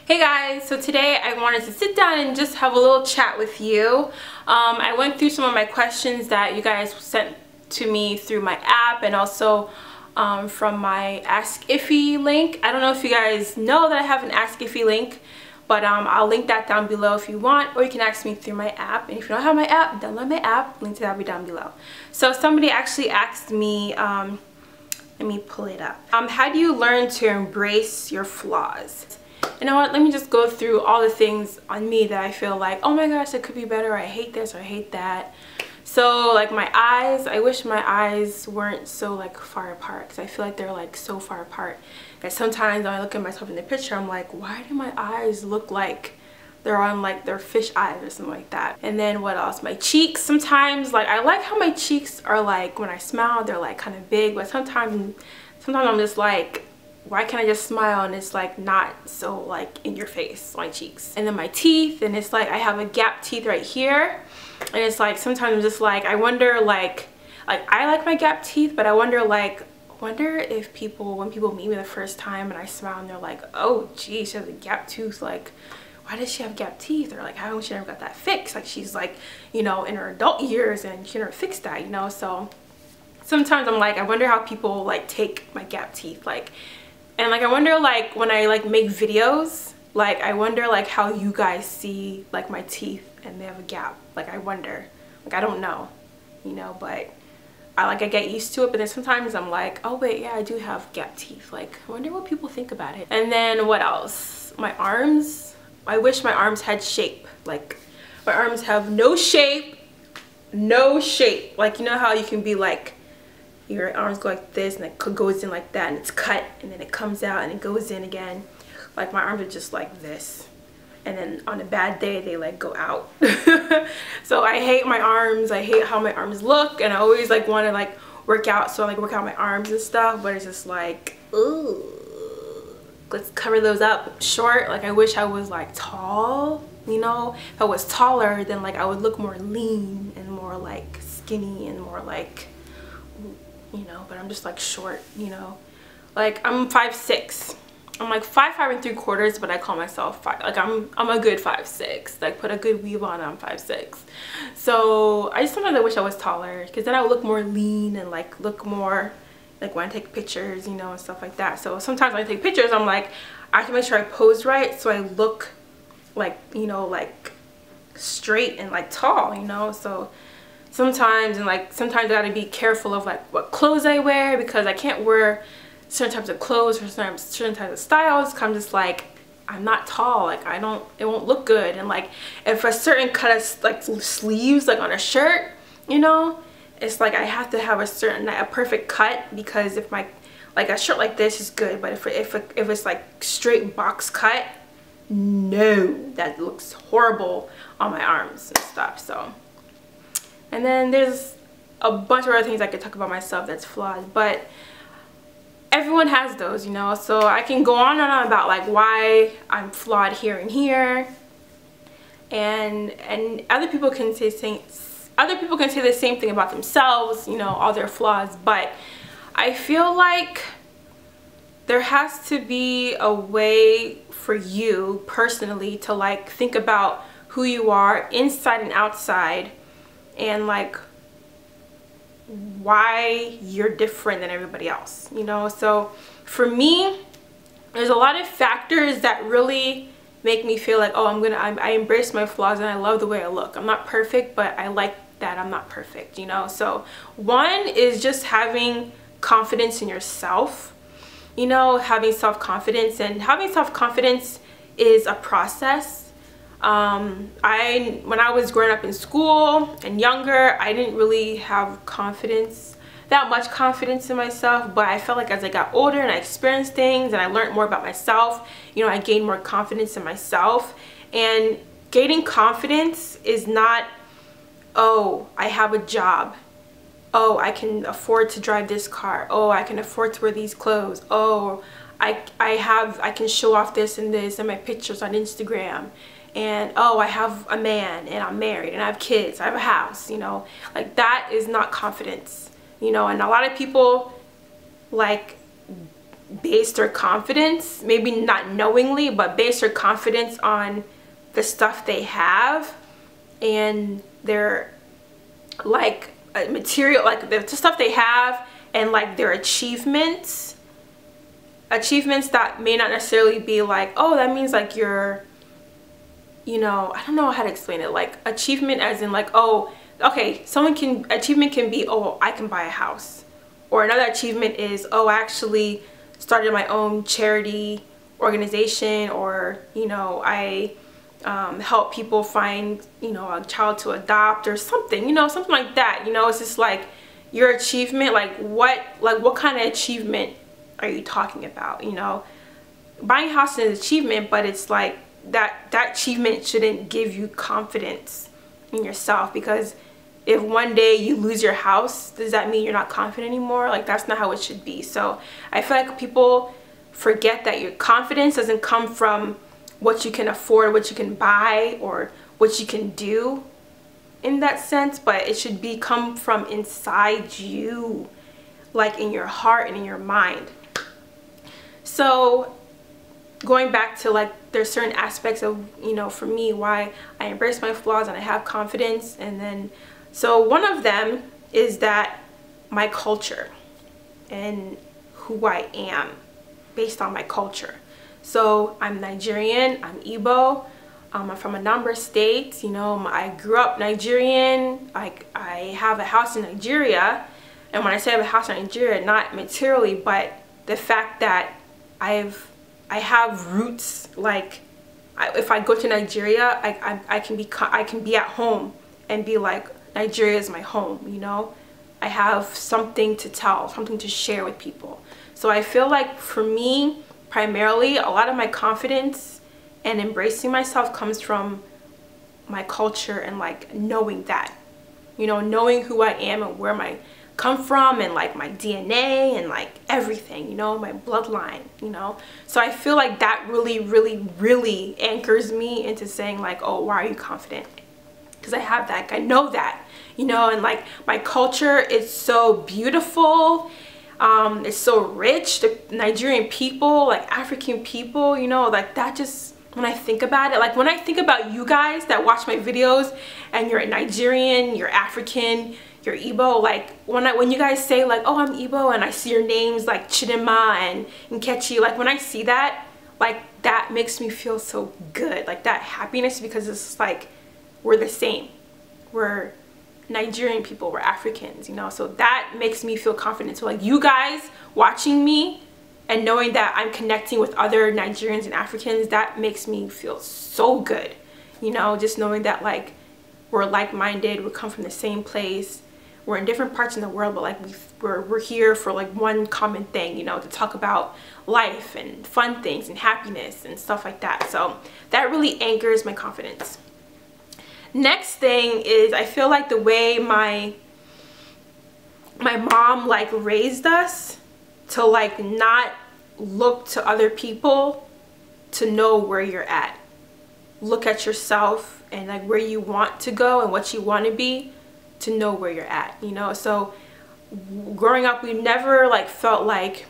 Hey guys, so today I wanted to sit down and just have a little chat with you. I went through some of my questions that you guys sent to me through my app and also from my Ask Iffy link. I don't know if you guys know that I have an Ask Iffy link, but I'll link that down below if you want, or you can ask me through my app. And if you don't have my app, download my app. Link to that will be down below. So somebody actually asked me, let me pull it up. How do you learn to embrace your flaws? You know what, let me just go through all the things on me that I feel like, oh my gosh, it could be better, or I hate this, or I hate that. So like my eyes, I wish my eyes weren't so like far apart, because I feel like they're like so far apart that sometimes when I look at myself in the picture, I'm like, why do my eyes look like they're on like their fish eyes or something like that? And then what else? My cheeks, sometimes like I like how my cheeks are like, when I smile, they're like kind of big, but sometimes I'm just like, why can't I just smile and it's like not so like in your face, my cheeks. And then my teeth, and it's like I have a gap teeth right here, and it's like sometimes I'm just like, I wonder like I like my gap teeth, but I wonder if people, when people meet me the first time and I smile and they're like, oh geez, she has a gap tooth, like why does she have gap teeth? Or like, how come she never got that fixed? Like she's like, you know, in her adult years and she never fixed that, you know? So sometimes I'm like, I wonder how people like take my gap teeth, like. And like I wonder like when I like make videos, like I wonder like how you guys see like my teeth and they have a gap. Like I wonder, like I don't know, you know, but I get used to it. But then sometimes I'm like, oh wait, yeah, I do have gap teeth. Like I wonder what people think about it. And then what else? My arms, I wish my arms had shape. Like my arms have no shape, no shape. Like you know how you can be like, your arms go like this and it goes in like that and it's cut and then it comes out and it goes in again. Like my arms are just like this, and then on a bad day they like go out. So I hate my arms. I hate how my arms look, and I always like want to like work out, so I like work out my arms and stuff, but it's just like, ooh, let's cover those up. Short, like I wish I was like tall, you know. If I was taller, then like I would look more lean and more like skinny and more like, you know, but I'm just like short, you know. Like I'm 5'6". I'm like 5'5" and 3/4", but I call myself like I'm a good 5'6". Like put a good weave on, I'm 5'6". So I just sometimes I wish I was taller, because then I would look more lean and like look more like when I take pictures, you know, and stuff like that. So sometimes when I take pictures, I'm like, I have to make sure I pose right so I look like, you know, like straight and like tall, you know. So sometimes, and like sometimes I gotta be careful of like what clothes I wear, because I can't wear certain types of clothes for certain types of styles, because I'm just like, I'm not tall, like it won't look good. And like if a certain cut of like sleeves like on a shirt, you know, it's like I have to have a perfect cut, because if my like a shirt like this is good, but if it's like straight box cut, no, that looks horrible on my arms and stuff. So, and then there's a bunch of other things I could talk about myself that's flawed, but everyone has those, you know. So I can go on and on about like why I'm flawed here and here, and other people can say the same thing about themselves, you know, all their flaws. But I feel like there has to be a way for you personally to like think about who you are inside and outside, and like why you're different than everybody else, you know. So for me, there's a lot of factors that really make me feel like, oh, I embrace my flaws and I love the way I look. I'm not perfect, but I like that I'm not perfect, you know. So one is just having confidence in yourself, you know, having self-confidence. And having self-confidence is a process. When I was growing up in school and younger, I didn't really have that much confidence in myself, but I felt like as I got older and I experienced things and I learned more about myself, you know, I gained more confidence in myself. And gaining confidence is not, oh, I have a job, oh, I can afford to drive this car, oh, I can afford to wear these clothes, oh, I can show off this and this and my pictures on Instagram, and oh, I have a man and I'm married and I have kids, I have a house, you know. Like that is not confidence, you know. And a lot of people like base their confidence, maybe not knowingly, but base their confidence on the stuff they have and their like material, like the stuff they have, and like their achievements that may not necessarily be like, oh, that means like you're, you know, I don't know how to explain it, like achievement as in like, oh, okay, achievement can be, oh, I can buy a house, or another achievement is, oh, I actually started my own charity organization, or, you know, I help people find, you know, a child to adopt or something, you know, something like that. You know, it's just like your achievement, like what kind of achievement are you talking about? You know, buying a house is an achievement, but it's like that achievement shouldn't give you confidence in yourself, because if one day you lose your house, does that mean you're not confident anymore? Like, that's not how it should be. So I feel like people forget that your confidence doesn't come from what you can afford, what you can buy, or what you can do in that sense, but it should come from inside you, like in your heart and in your mind. So going back to like, there's certain aspects of, you know, for me, why I embrace my flaws and I have confidence. And then, so one of them is that my culture and who I am based on my culture. So I'm Nigerian, I'm Igbo, I'm from a number of states, you know, I grew up Nigerian, I have a house in Nigeria. And when I say I have a house in Nigeria, not materially, but the fact that I have roots, like if I go to Nigeria, I can be at home and be like, Nigeria is my home, you know. I have something to tell, something to share with people. So I feel like for me, primarily, a lot of my confidence and embracing myself comes from my culture and like knowing that, you know, knowing who I am and where I come from, and like my DNA and like everything, you know, my bloodline, you know. So I feel like that really, really, really anchors me into saying like, oh, why are you confident? Because I have that, I know that, you know. And like my culture is so beautiful, it's so rich. The Nigerian people, like African people, you know, like that just, when I think about it, like when I think about you guys that watch my videos and you're Nigerian, you're African, you're Igbo, like when you guys say like, oh, I'm Igbo, and I see your names like Chidima and Nkechi, like when I see that, like that makes me feel so good, like that happiness, because it's like we're the same, we're Nigerian people, we're Africans, you know. So that makes me feel confident. So like you guys watching me and knowing that I'm connecting with other Nigerians and Africans, that makes me feel so good, you know, just knowing that like we're like-minded, we come from the same place, we're in different parts in the world, but like we're here for like one common thing, you know, to talk about life and fun things and happiness and stuff like that. So that really anchors my confidence. Next thing is, I feel like the way my mom like raised us to like not look to other people to know where you're at. Look at yourself and like where you want to go and what you want to be, to know where you're at, you know. So growing up, we never like felt like,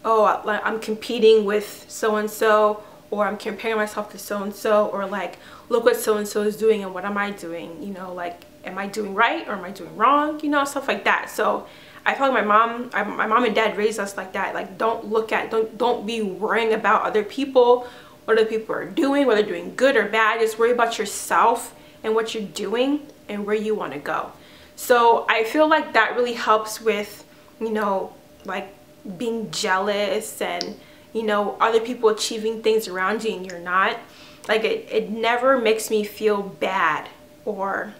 oh, I'm competing with so-and-so, or I'm comparing myself to so-and-so, or like, look what so-and-so is doing and what am I doing, you know, like, am I doing right or am I doing wrong, you know, stuff like that. So I feel like my mom and dad raised us like that. Like, don't be worrying about other people, what other people are doing, whether they're doing good or bad. Just worry about yourself and what you're doing and where you want to go. So I feel like that really helps with, you know, like being jealous and, you know, other people achieving things around you and you're not. Like it never makes me feel bad or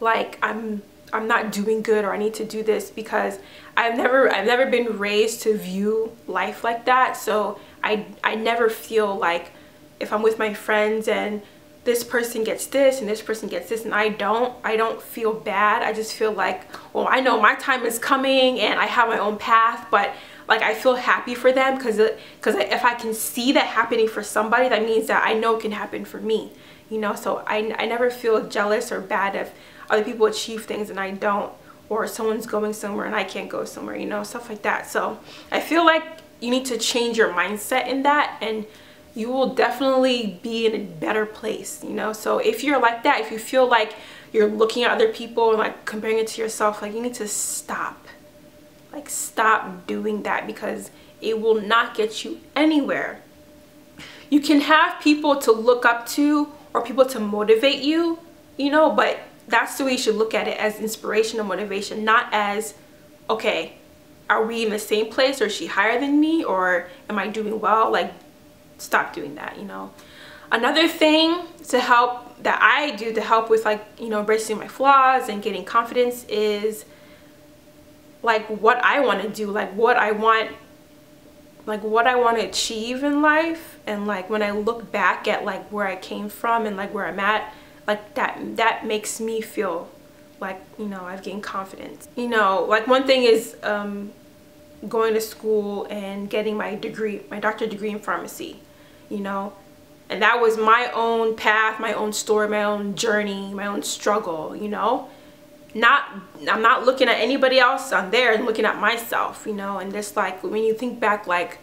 like I'm not doing good or I need to do this, because I've never been raised to view life like that. So I never feel like if I'm with my friends and this person gets this and this person gets this and I don't feel bad. I just feel like, well, I know my time is coming and I have my own path, but like I feel happy for them because if I can see that happening for somebody, that means that I know it can happen for me, you know. So I never feel jealous or bad if other people achieve things and I don't, or someone's going somewhere and I can't go somewhere, you know, stuff like that. So I feel like you need to change your mindset in that, and you will definitely be in a better place, you know. So if you're like that, if you feel like you're looking at other people and like comparing it to yourself, like you need to stop. Like stop doing that, because it will not get you anywhere. You can have people to look up to or people to motivate you, you know, but that's the way you should look at it, as inspiration or motivation, not as, okay, are we in the same place, or is she higher than me, or am I doing well? Like, stop doing that, you know. Another thing to help, that I do to help with, like, you know, embracing my flaws and getting confidence is like what I want to do, like what I want to achieve in life. And like when I look back at like where I came from and like where I'm at, like that makes me feel like, you know, I've gained confidence. You know, like one thing is going to school and getting my degree, my doctorate degree in pharmacy, you know. And that was my own path, my own story, my own journey, my own struggle, you know. I'm not looking at anybody else on there and looking at myself, you know. And just like when you think back, like,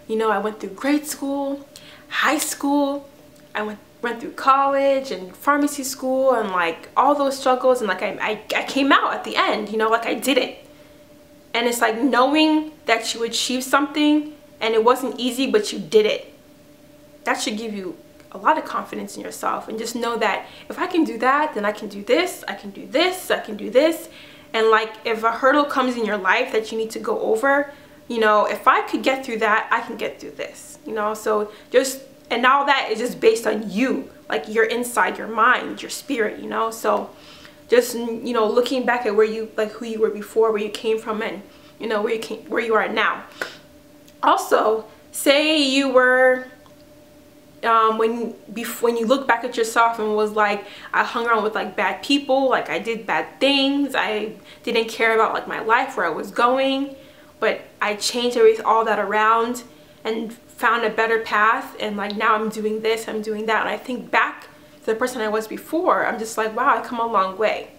you know, I went through grade school, high school, I went through college and pharmacy school, and like all those struggles, and like I came out at the end, you know, like I did it. And it's like knowing that you achieved something and it wasn't easy, but you did it. That should give you a lot of confidence in yourself, and just know that if I can do that, then I can do this, I can do this, I can do this. And like if a hurdle comes in your life that you need to go over, you know, if I could get through that, I can get through this, you know. So just, and all that is just based on you, like your inside, your mind, your spirit, you know. So just, you know, looking back at where you, like who you were before, where you came from, and you know where you are now. Also, say you were when you look back at yourself and was like, I hung around with like bad people, like I did bad things, I didn't care about like my life, where I was going, but I changed all that around and found a better path, and like now I'm doing this, I'm doing that, and I think back to the person I was before, I'm just like, wow, I've come a long way.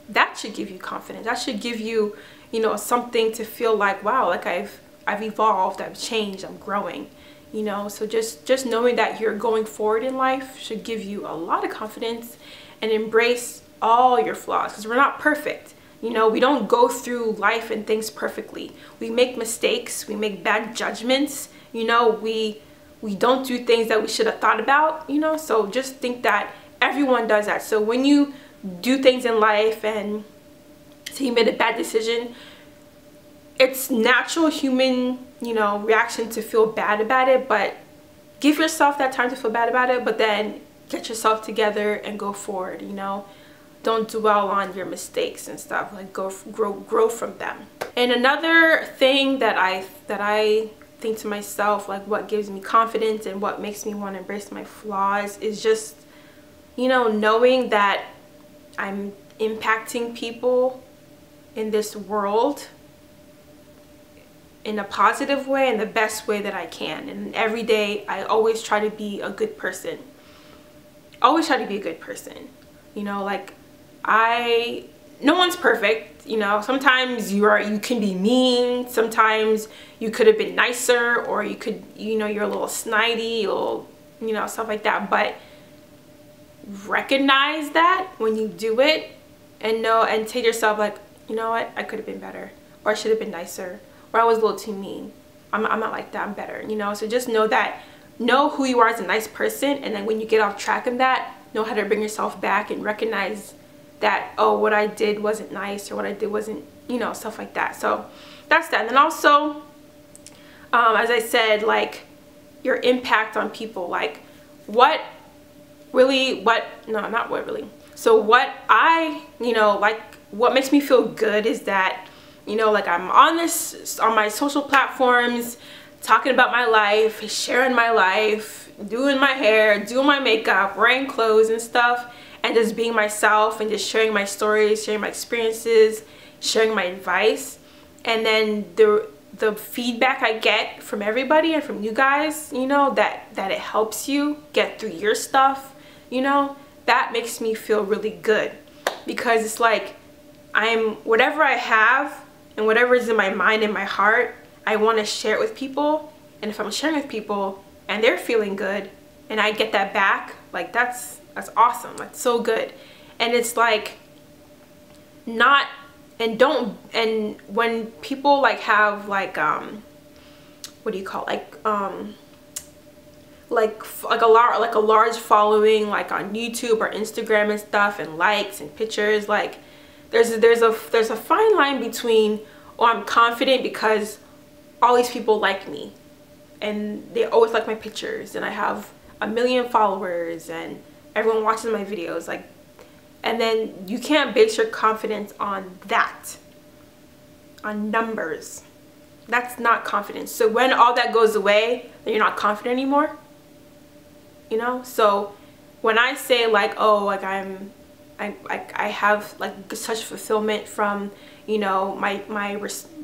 That should give you confidence. That should give you, you know, something to feel like, wow, like I've evolved, I've changed, I'm growing. You know, so just knowing that you're going forward in life should give you a lot of confidence, and embrace all your flaws, because we're not perfect. You know, we don't go through life and things perfectly. We make mistakes, we make bad judgments, you know, we don't do things that we should have thought about, you know. So just think that everyone does that. So when you do things in life and say you made a bad decision, it's natural human, you know, reaction to feel bad about it, but give yourself that time to feel bad about it, but then get yourself together and go forward, you know. Don't dwell on your mistakes and stuff, like grow from them. And another thing that I think to myself, like what gives me confidence and what makes me want to embrace my flaws, is just, you know, knowing that I'm impacting people in this world in a positive way, in the best way that I can. And every day I always try to be a good person. Always try to be a good person. You know, like no one's perfect, you know. Sometimes you can be mean, sometimes you could have been nicer, or you could, you know, you're a little snidey, or, you know, stuff like that. But recognize that when you do it, and know, and tell yourself like, you know what, I could have been better, or I should have been nicer, or I was a little too mean. I'm not like that, I'm better, you know. So just know that, know who you are as a nice person, and then when you get off track of that, know how to bring yourself back and recognize that, oh, what I did wasn't nice, or what I did wasn't, you know, stuff like that. So that's that. And then also, as I said, like your impact on people, like so what I, you know, like what makes me feel good is that, you know, like I'm on my social platforms talking about my life, sharing my life, doing my hair, doing my makeup, wearing clothes and stuff, and just being myself, and just sharing my stories, sharing my experiences, sharing my advice. And then the feedback I get from everybody and from you guys, you know, that it helps you get through your stuff, you know, that makes me feel really good, because it's like whatever I have and whatever is in my mind and my heart, I want to share it with people. And if I'm sharing with people and they're feeling good and I get that back, like that's awesome. That's so good. And it's like not, and don't, and when people like have like what do you call it? like a large following like on YouTube or Instagram and stuff, and likes and pictures, like there's a fine line between, oh, I'm confident because all these people like me and they always like my pictures and I have 1 million followers and everyone watches my videos, like, and then you can't base your confidence on that, on numbers. That's not confidence. So when all that goes away, then you're not confident anymore, you know? So when I say like, oh, like I have like such fulfillment from, you know, my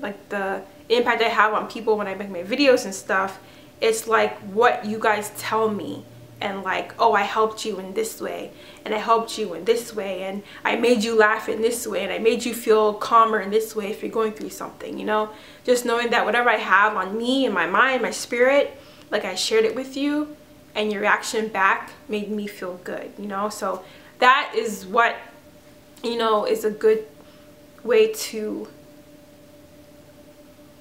like the impact I have on people when I make my videos and stuff, it's like what you guys tell me, and like, oh, I helped you in this way, and I helped you in this way, and I made you laugh in this way, and I made you feel calmer in this way if you're going through something, you know? Just knowing that whatever I have on me and my mind, my spirit, like I shared it with you, and your reaction back made me feel good, you know? So that is what, you know, is a good way to,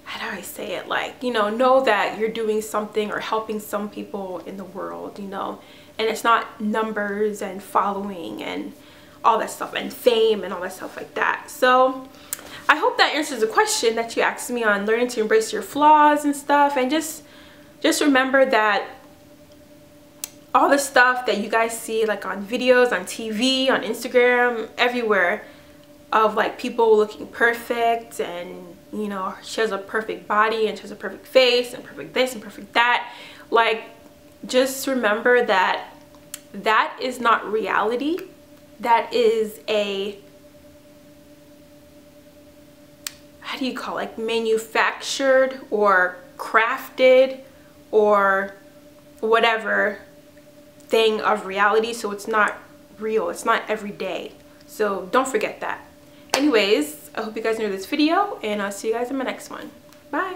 how do I say it, like, you know that you're doing something or helping some people in the world, you know, and it's not numbers and following and all that stuff and fame and all that stuff like that. So I hope that answers the question that you asked me on learning to embrace your flaws and stuff, and just remember that all the stuff that you guys see like on videos, on TV, on Instagram, everywhere, of like people looking perfect, and you know, she has a perfect body and she has a perfect face and perfect this and perfect that, like, just remember that that is not reality. That is a, how do you call it, like manufactured or crafted or whatever thing of reality. So it's not real, it's not every day. So don't forget that. Anyways, I hope you guys enjoyed this video, and I'll see you guys in my next one. Bye.